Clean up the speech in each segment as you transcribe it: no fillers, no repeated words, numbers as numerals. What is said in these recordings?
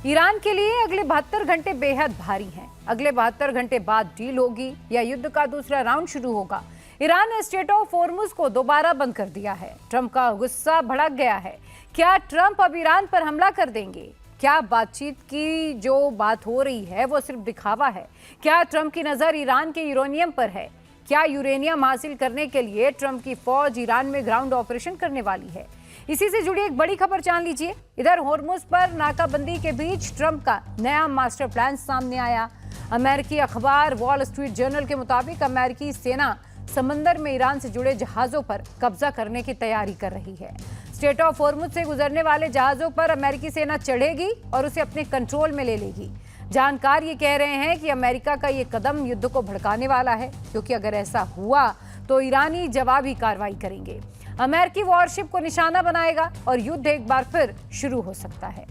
Iran के लिए अगले 72 घंटे बेहद भारी हैं। अगले 72 घंटे बाद डील होगी या युद्ध का दूसरा राउंड शुरू होगा। ईरान ने स्ट्रेट ऑफ हॉर्मुज को दोबारा बंद कर दिया है। ट्रंप का गुस्सा भड़क गया है। क्या ट्रंप अब ईरान पर हमला कर देंगे? क्या बातचीत की जो बात हो रही है वो सिर्फ दिखावा है? क्या ट्रंप की नजर ईरान के यूरेनियम पर है? क्या यूरेनियम हासिल करने के लिए ट्रंप की फौज ईरान में ग्राउंड ऑपरेशन करने वाली है? इसी से जुड़ी एक बड़ी खबर जान लीजिए। इधर हॉर्मुज पर नाकाबंदी के बीच ट्रंप का नया मास्टर प्लान सामने आया। अमेरिकी अखबार वॉल स्ट्रीट जर्नल के मुताबिक अमेरिकी सेना समंदर में ईरान से जुड़े जहाजों पर कब्जा करने की तैयारी कर रही है। स्ट्रेट ऑफ हॉर्मुज से गुजरने वाले जहाजों पर अमेरिकी सेना चढ़ेगी और उसे अपने कंट्रोल में ले लेगी। जानकार ये कह रहे हैं कि अमेरिका का ये कदम युद्ध को भड़काने वाला है, क्योंकि अगर ऐसा हुआ तो ईरानी जवाबी कार्रवाई करेंगे। अमेरिकी वॉरशिप को निशाना बनाएगा और युद्ध एक बार फिर शुरू हो सकता है।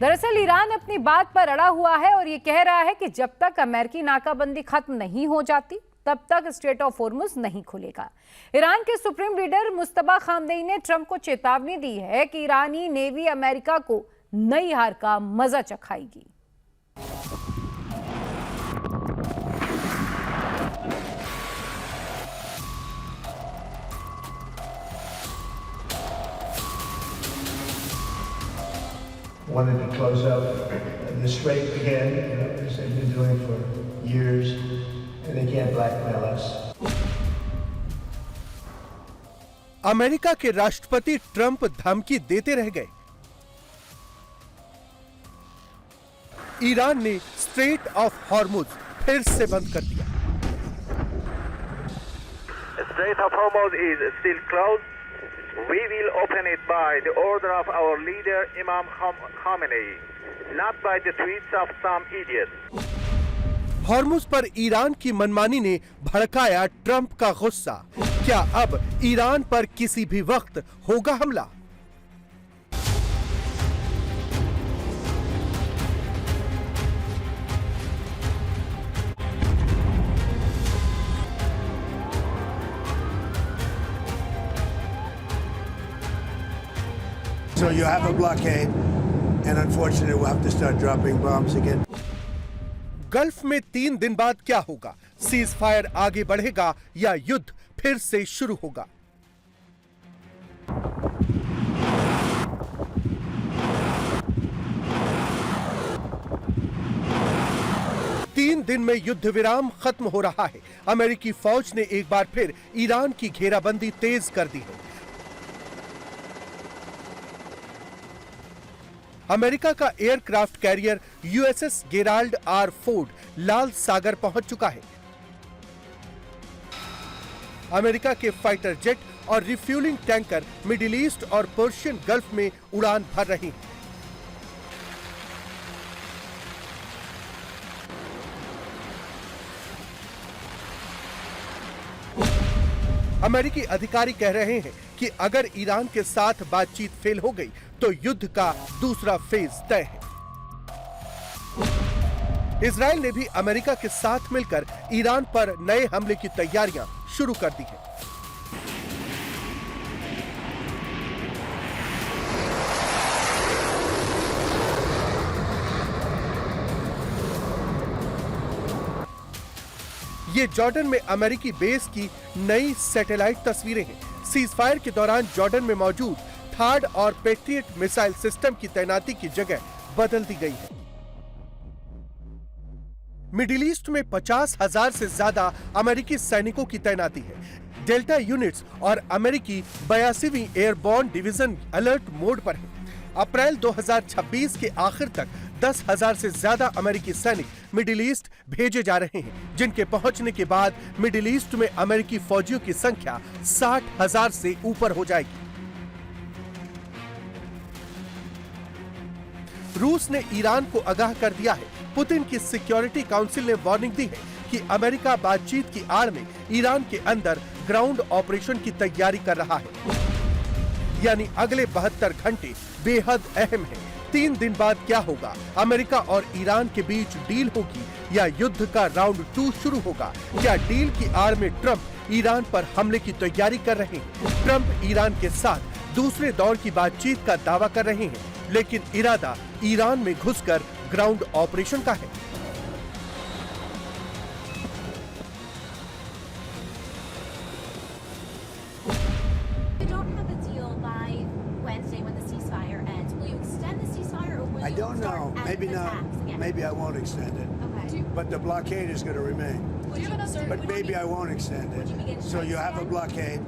दरअसल ईरान अपनी बात पर अड़ा हुआ है और ये कह रहा है कि जब तक अमेरिकी नाकाबंदी खत्म नहीं हो जाती तब तक स्ट्रेट ऑफ हॉर्मुज नहीं खुलेगा। ईरान के सुप्रीम लीडर मुस्तफा खामनेई ने ट्रंप को चेतावनी दी है कि ईरानी नेवी अमेरिका को नई हार का मजा चखाएगी। Wanted to close up the strait again, as they've been doing for years, and they can't blackmail us. America के राष्ट्रपति ट्रंप धमकी देते रह गए। ईरान ने स्ट्रेट ऑफ हॉर्मुज फिर से बंद कर दिया। Strait of Hormuz is still closed. We will open it by the order of our leader Imam Khamenei, not by the tweets of some idiot. Hormuz पर ईरान की मनमानी ने भड़काया ट्रंप का गुस्सा। क्या अब ईरान पर किसी भी वक्त होगा हमला? So you have a blockade, and unfortunately we'll have to start dropping bombs again. Gulf में 3 दिन बाद क्या होगा? सीज फायर आगे बढ़ेगा या युद्ध फिर से शुरू होगा? तीन दिन में युद्ध विराम खत्म हो रहा है। अमेरिकी फौज ने एक बार फिर ईरान की घेराबंदी तेज कर दी है। अमेरिका का aircraft carrier USS Gerald R Ford लाल सागर पहुंच चुका है। अमेरिका के फाइटर जेट और रिफ्यूलिंग टैंकर मिडिल ईस्ट और पर्शियन गल्फ में उड़ान भर रही हैं। अमेरिकी अधिकारी कह रहे हैं कि अगर ईरान के साथ बातचीत फेल हो गई तो युद्ध का दूसरा फेज तय है। इजराइल ने भी अमेरिका के साथ मिलकर ईरान पर नए हमले की तैयारियां शुरू कर दी हैं। ये जॉर्डन में अमेरिकी बेस की नई सैटेलाइट तस्वीरें हैं। सीज फायर के दौरान जॉर्डन में मौजूद थार्ड और पेट्रियट मिसाइल सिस्टम की तैनाती की जगह बदल दी गई है। मिडिल ईस्ट में 50,000 से ज्यादा अमेरिकी सैनिकों की तैनाती है। डेल्टा यूनिट्स और अमेरिकी 82वीं एयरबोर्न डिवीजन अलर्ट मोड पर है। अप्रैल 2026 के आखिर तक 10,000 से ज्यादा अमेरिकी सैनिक मिडिल ईस्ट भेजे जा रहे हैं, जिनके पहुंचने के बाद मिडिल ईस्ट में अमेरिकी फौजियों की संख्या 60,000 से ऊपर हो जाएगी। रूस ने ईरान को आगाह कर दिया है। पुतिन की सिक्योरिटी काउंसिल ने वार्निंग दी है कि अमेरिका बातचीत की आड़ में ईरान के अंदर ग्राउंड ऑपरेशन की तैयारी कर रहा है। यानी अगले 72 घंटे बेहद अहम है। 3 दिन बाद क्या होगा? अमेरिका और ईरान के बीच डील होगी या युद्ध का राउंड 2 शुरू होगा? क्या डील की आड़ में ट्रंप ईरान पर हमले की तैयारी कर रहे हैं? ट्रंप ईरान के साथ दूसरे दौर की बातचीत का दावा कर रहे हैं, लेकिन इरादा ईरान में घुसकर ग्राउंड ऑपरेशन का है। We don't have a deal by Wednesday when the ceasefire ends. Will you extend the ceasefire or will I you don't start know. active Maybe not. attacks again? Maybe I won't extend it. Okay. But the blockade is going to remain. But maybe I won't extend Would you begin it. So you have a again? blockade,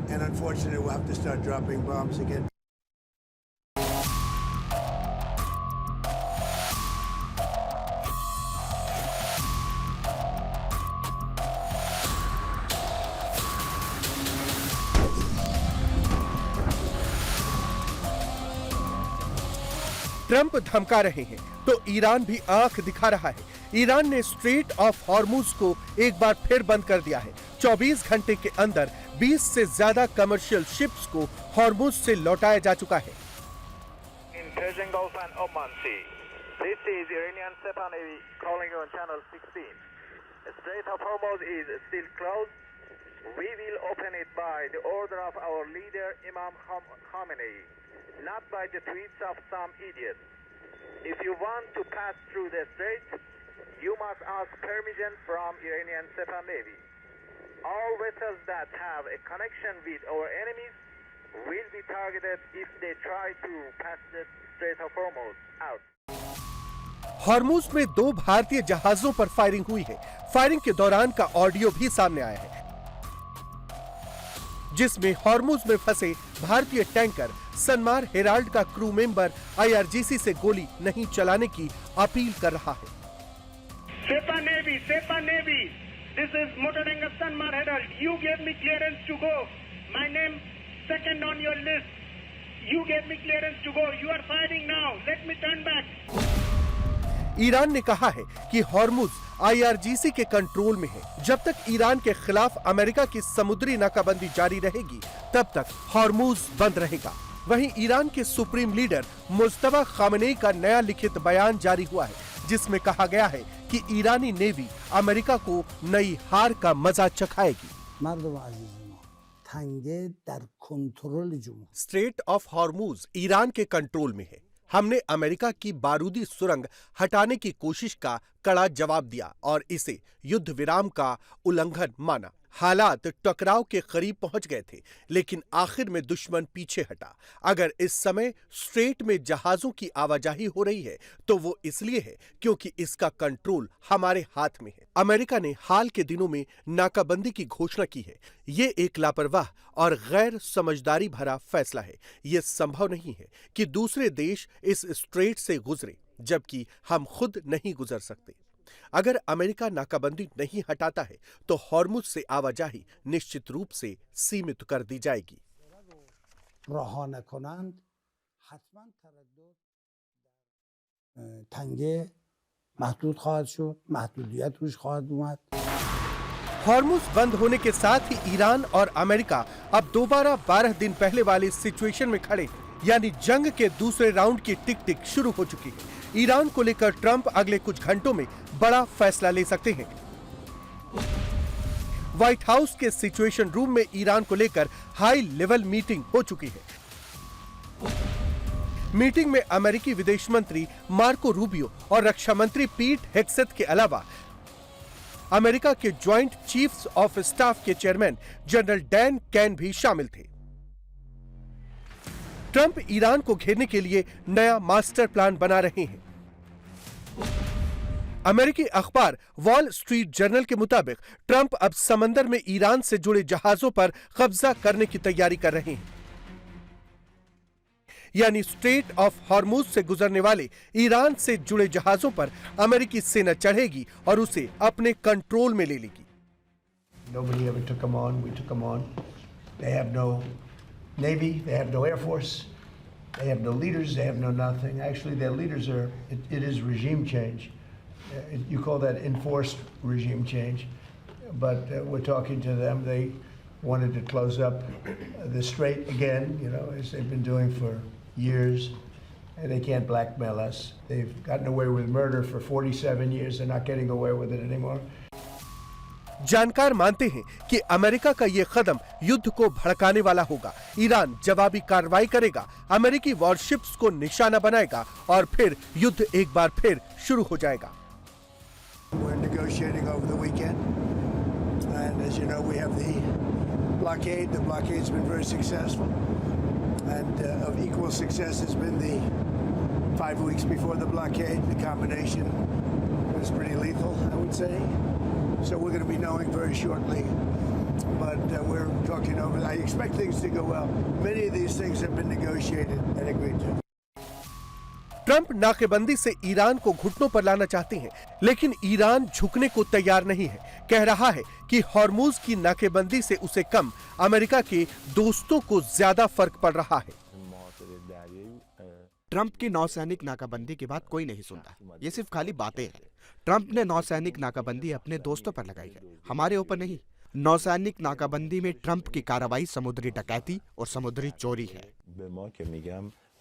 and unfortunately, we'll have to start dropping bombs again. Trump धमका रहे हैं तो Iran भी आंख दिखा रहा है। Iran ने स्ट्रेट ऑफ हॉर्मुज को एक बार फिर बंद कर दिया है। 24 घंटे के अंदर 20 से ज्यादा कमर्शियल शिप्स को हॉर्मुज से लौटाया जा चुका है। In Persian Gulf and Oman Sea. This is Iranian Sepah Navy calling you on channel 16. Strait of Hormuz is still closed. We will open it by the order of our leader Imam Khamenei, not by the tweets of some idiots. If you want to pass through the strait, you must ask permission from Iranian Sepah Navy. All vessels that have a connection with our enemies will be targeted if they try to pass the Strait of Hormuz out. Hormuz में 2 भारतीय जहाजों पर firing हुई है। Firing के दौरान का audio भी सामने आया है, जिसमें हॉर्मुज में फंसे भारतीय टैंकर सनमार हेराल्ड का क्रू मेंबर IRGC से गोली नहीं चलाने की अपील कर रहा है। Sepah Navy, this is Motoranga Sanmar Herald. You gave me clearance to go. My name second on your list. You gave me clearance to go. You are firing now. Let me turn back. Iran ने कहा है कि Hormuz IRGC के control में है। जब तक Iran के खिलाफ अमेरिका की समुद्री नाकाबंदी जारी रहेगी, तब तक हॉर्मुज बंद रहेगा। वहीं ईरान के सुप्रीम लीडर मुस्तफा खामेनेई का नया लिखित बयान जारी हुआ है, जिसमें कहा गया है कि ईरानी नेवी अमेरिका को नई हार का मजा चखाएगी। स्ट्रेट ऑफ हॉर्मुज ईरान के कंट्रोल में है। हमने अमेरिका की बारूदी सुरंग हटाने की कोशिश का कड़ा जवाब दिया और इसे युद्ध विराम का उल्लंघन माना। हालात टकराव के करीब पहुंच गए थे, लेकिन आखिर में दुश्मन पीछे हटा। अगर इस समय स्ट्रेट में जहाजों की आवाजाही हो रही है, तो वो इसलिए है क्योंकि इसका कंट्रोल हमारे हाथ में है। अमेरिका ने हाल के दिनों में नाकाबंदी की घोषणा की है। ये एक लापरवाह और गैर समझदारी भरा फैसला है। ये संभव नहीं है कि दूसरे देश इस स्ट्रेट से गुजरे, जबकि हम खुद नहीं गुजर सकते। अगर अमेरिका नाकाबंदी नहीं हटाता है, तो हॉर्मुज से आवाजाही निश्चित रूप से सीमित कर दी जाएगी। हॉर्मुज बंद होने के साथ ही ईरान और अमेरिका अब दोबारा 12 दिन पहले वाली सिचुएशन में खड़े हैं, यानी जंग के दूसरे राउंड की टिक टिक शुरू हो चुकी है। ईरान को लेकर ट्रंप अगले कुछ घंटों में बड़ा फैसला ले सकते हैं। व्हाइट हाउस के सिचुएशन रूम में ईरान को लेकर हाई लेवल मीटिंग हो चुकी है। मीटिंग में अमेरिकी विदेश मंत्री मार्को रूबियो और रक्षा मंत्री पीट हेग्सेथ के अलावा अमेरिका के ज्वाइंट चीफ्स ऑफ स्टाफ के चेयरमैन जनरल डैन कैन भी शामिल थे। ट्रंप ईरान को घेरने के लिए नया मास्टर प्लान बना रहे हैं। अमेरिकी अखबार वॉल स्ट्रीट जर्नल के मुताबिक ट्रंप अब समंदर में ईरान से जुड़े जहाजों पर कब्जा करने की तैयारी कर रहे हैं, यानी स्ट्रेट ऑफ हॉर्मुज से गुजरने वाले ईरान से जुड़े जहाजों पर अमेरिकी सेना चढ़ेगी और उसे अपने कंट्रोल में ले लेगी। Nobody ever took them on. We took them on. They have no Navy. They have no Air Force. They have no leaders. They have no nothing. Actually, their leaders are. It is regime change. You call that enforced regime change, but we're talking to them. They wanted to close up the strait again, you know, as they've been doing for years, and they can't blackmail us. They've gotten away with murder for 47 years. They're not getting away with it anymore. जानकार मानते हैं कि America का ये कदम युद्ध को भड़काने वाला होगा। ईरान जवाबी कार्रवाई करेगा, अमेरिकी वॉरशिप्स को निशाना बनाएगा और फिर युद्ध एक बार फिर शुरू हो जाएगा। We're negotiating over the weekend, and as you know, we have the blockade. The blockade's been very successful, and of equal success has been the 5 weeks before the blockade. The combination was pretty lethal, I would say. So we're going to be knowing very shortly, but we're talking over. I expect things to go well. Many of these things have been negotiated and agreed to. Trump नाकेबंदी से Iran को घुटनों पर लाना चाहते हैं, लेकिन Iran झुकने को तैयार नहीं है। कह रहा है कि हॉर्मुज की नाकेबंदी से उसे कम, अमेरिका के दोस्तों को ज्यादा फर्क पड़ रहा है। ट्रंप की नौसैनिक नाकाबंदी की बात कोई नहीं सुनता, ये सिर्फ खाली बातें हैं। ट्रंप ने नौसैनिक नाकाबंदी अपने दोस्तों पर लगाई है, हमारे ऊपर नहीं। नौसैनिक नाकाबंदी में ट्रंप की कार्रवाई समुद्री डकैती और समुद्री चोरी है।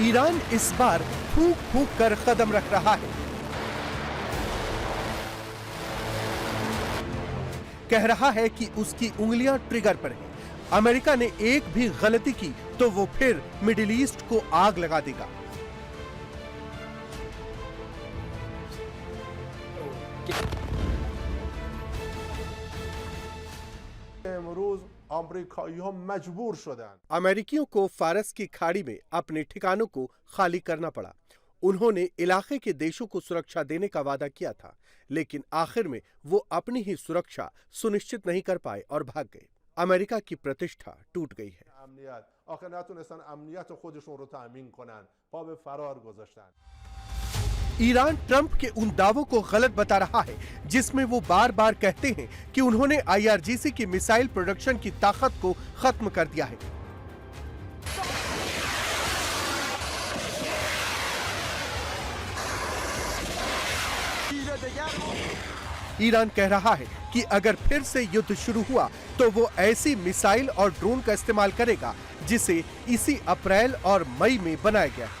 ईरान इस बार फूंक फूंक कर कदम रख रहा है। कह रहा है कि उसकी उंगलियां ट्रिगर पर हैं। अमेरिका ने एक भी गलती की तो वो फिर मिडिल ईस्ट को आग लगा देगा। अमेरिकियों को फारस की खाड़ी में अपने ठिकानों को खाली करना पड़ा। उन्होंने इलाके के देशों को सुरक्षा देने का वादा किया था, लेकिन आखिर में वो अपनी ही सुरक्षा सुनिश्चित नहीं कर पाए और भाग गए। अमेरिका की प्रतिष्ठा टूट गई है। ईरान ट्रंप के उन दावों को गलत बता रहा है जिसमें वो बार बार कहते हैं कि उन्होंने IRGC की मिसाइल प्रोडक्शन की ताकत को खत्म कर दिया है। ईरान कह रहा है कि अगर फिर से युद्ध शुरू हुआ तो वो ऐसी मिसाइल और ड्रोन का इस्तेमाल करेगा जिसे इसी अप्रैल और मई में बनाया गया है।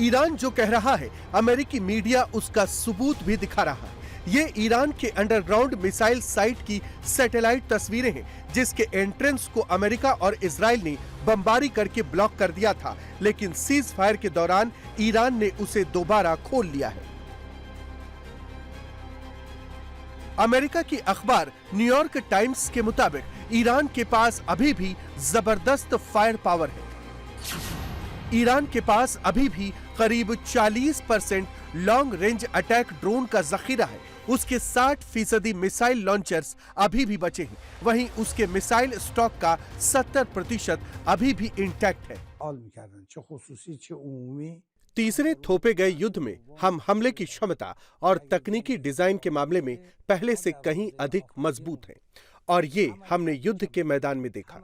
ईरान जो कह रहा है अमेरिकी मीडिया उसका सबूत भी दिखा रहा है। ये ईरान के अंडरग्राउंड मिसाइल साइट की सैटेलाइट तस्वीरें हैं जिसके एंट्रेंस को अमेरिका और इजराइल ने बमबारी करके ब्लॉक कर दिया था, लेकिन सीज फायर के दौरान ईरान ने उसे दोबारा खोल लिया है। अमेरिका की अखबार न्यूयॉर्क टाइम्स के मुताबिक ईरान के पास अभी भी जबरदस्त फायर पावर है। ईरान के पास अभी भी करीब 40% लॉन्ग रेंज अटैक ड्रोन का जखीरा है। उसके 60% मिसाइल लॉन्चर्स अभी भी बचे हैं, वहीं उसके मिसाइल स्टॉक का 70% अभी भी इंटैक्ट है। तीसरे थोपे गए युद्ध में हम हमले की क्षमता और तकनीकी डिजाइन के मामले में पहले से कहीं अधिक मजबूत हैं, और ये हमने युद्ध के मैदान में देखा।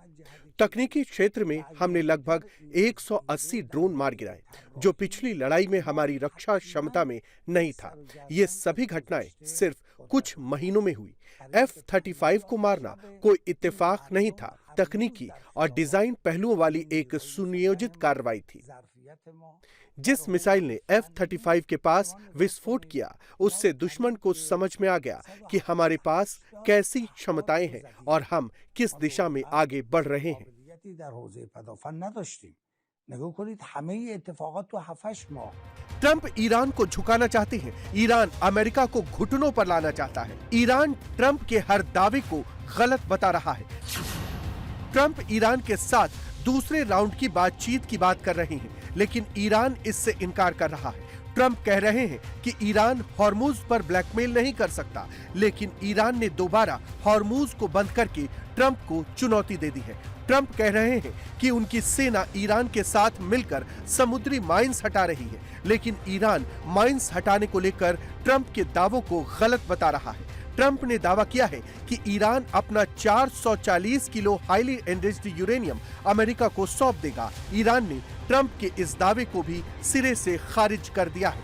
तकनीकी क्षेत्र में हमने लगभग 180 ड्रोन मार गिराए, जो पिछली लड़ाई में हमारी रक्षा क्षमता में नहीं था। ये सभी घटनाएं सिर्फ कुछ महीनों में हुई। F-35 को मारना कोई इत्तेफाक नहीं था, तकनीकी और डिजाइन पहलुओं वाली एक सुनियोजित कार्रवाई थी। जिस मिसाइल ने F-35 के पास विस्फोट किया, उससे दुश्मन को समझ में आ गया कि हमारे पास कैसी क्षमताएं हैं और हम किस दिशा में आगे बढ़ रहे हैं। ट्रंप ईरान को झुकाना चाहते हैं, ईरान अमेरिका को घुटनों पर लाना चाहता है। ईरान ट्रंप के हर दावे को गलत बता रहा है। ट्रंप ईरान के साथ दूसरे राउंड की बातचीत की बात कर रहे हैं, लेकिन ईरान इससे इनकार कर रहा है। ट्रंप कह रहे हैं कि ईरान हॉर्मुज पर ब्लैकमेल नहीं कर सकता, लेकिन ईरान ने दोबारा हॉर्मुज को बंद करके ट्रंप को चुनौती दे दी है। ट्रंप कह रहे हैं कि उनकी सेना ईरान के साथ मिलकर समुद्री माइंस हटा रही है, लेकिन ईरान माइंस हटाने को लेकर ट्रंप के दावों को गलत बता रहा है। ट्रंप ने दावा किया है कि ईरान अपना 440 kilo highly enriched uranium America को सौंप देगा। ईरान ने ट्रंप के इस दावे को भी सिरे से खारिज कर दिया है।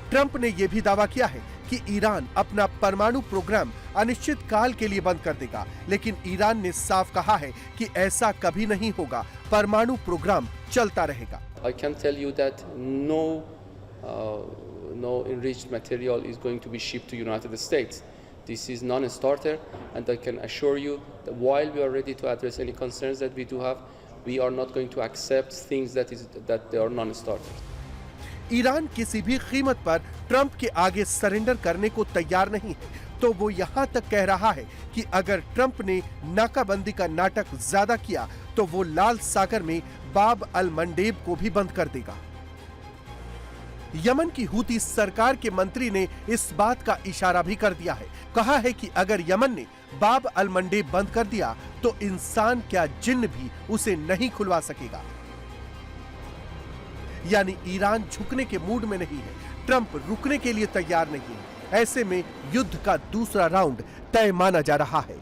ट्रंप ने यह भी दावा किया है कि ईरान अपना परमाणु प्रोग्राम अनिश्चित काल के लिए बंद कर देगा, लेकिन ईरान ने साफ कहा है कि ऐसा कभी नहीं होगा, परमाणु प्रोग्राम चलता रहेगा। I can tell you that no enriched material is going to be shipped to United States. This is non-starter, and I can assure you that while we are ready to address any concerns that we do have, we are not going to accept things that they are non-starter. Iran किसी भी कीमत पर Trump के आगे surrender करने को तैयार नहीं है, तो वो यहाँ तक कह रहा है कि अगर ट्रंप ने नाकाबंदी का नाटक ज्यादा किया तो वो लाल सागर में बाब अल मंडेब को भी बंद कर देगा। यमन की हूती सरकार के मंत्री ने इस बात का इशारा भी कर दिया है। कहा है कि अगर यमन ने बाब अल मंडेब बंद कर दिया तो इंसान क्या जिन्न भी उसे नहीं खुलवा सकेगा। यानी ईरान झुकने के मूड में नहीं है, ट्रंप रुकने के लिए तैयार नहीं है। ऐसे में युद्ध का दूसरा राउंड तय माना जा रहा है।